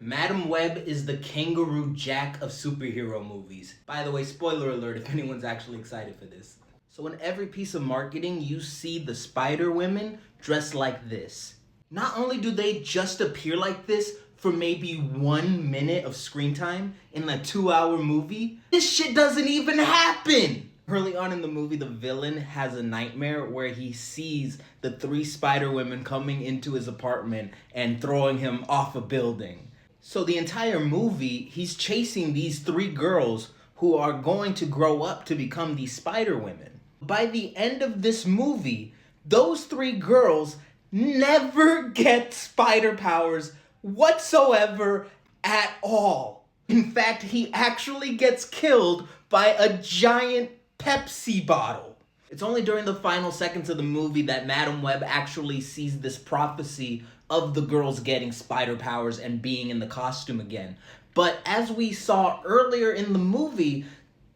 Madam Web is the Kangaroo Jack of superhero movies. By the way, spoiler alert if anyone's actually excited for this. So in every piece of marketing, you see the Spider Women dressed like this. Not only do they just appear like this for maybe 1 minute of screen time in a 2-hour movie, this shit doesn't even happen! Early on in the movie, the villain has a nightmare where he sees the 3 Spider Women coming into his apartment and throwing him off a building. So the entire movie, he's chasing these 3 girls who are going to grow up to become these Spider Women. By the end of this movie, those 3 girls never get spider powers whatsoever at all. In fact, he actually gets killed by a giant Pepsi bottle. It's only during the final seconds of the movie that Madam Web actually sees this prophecy of the girls getting spider powers and being in the costume again. But as we saw earlier in the movie,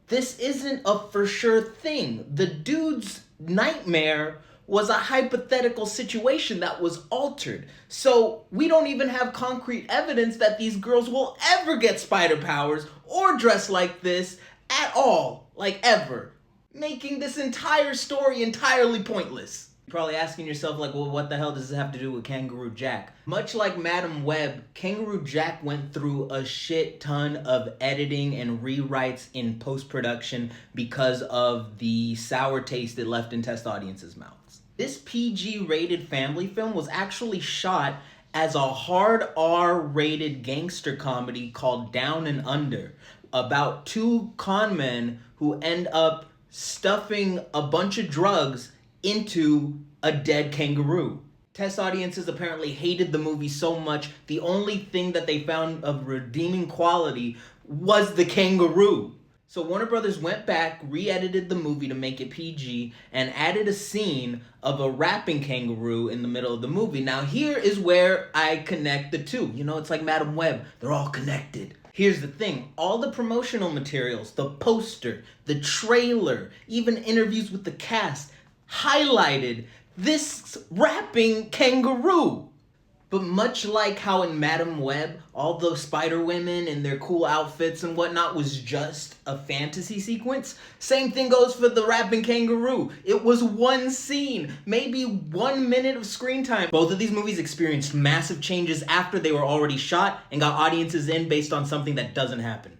this isn't a for sure thing. The dude's nightmare was a hypothetical situation that was altered. So we don't even have concrete evidence that these girls will ever get spider powers or dress like this at all, like ever, making this entire story entirely pointless. You're probably asking yourself, like, well, what the hell does this have to do with Kangaroo Jack? Much like Madam Web, Kangaroo Jack went through a shit ton of editing and rewrites in post-production because of the sour taste it left in test audiences' mouths. This PG-rated family film was actually shot as a hard R-rated gangster comedy called Down and Under, about 2 con men who end up stuffing a bunch of drugs into a dead kangaroo. Test audiences apparently hated the movie so much, the only thing that they found of redeeming quality was the kangaroo. So Warner Brothers went back, re-edited the movie to make it PG, and added a scene of a rapping kangaroo in the middle of the movie. Now here is where I connect the two. You know, it's like Madam Web, they're all connected. Here's the thing, all the promotional materials, the poster, the trailer, even interviews with the cast, highlighted this rapping kangaroo. But much like how in Madam Web, all those Spider Women and their cool outfits and whatnot was just a fantasy sequence, same thing goes for the rapping kangaroo. It was one scene, maybe 1 minute of screen time. Both of these movies experienced massive changes after they were already shot and got audiences in based on something that doesn't happen.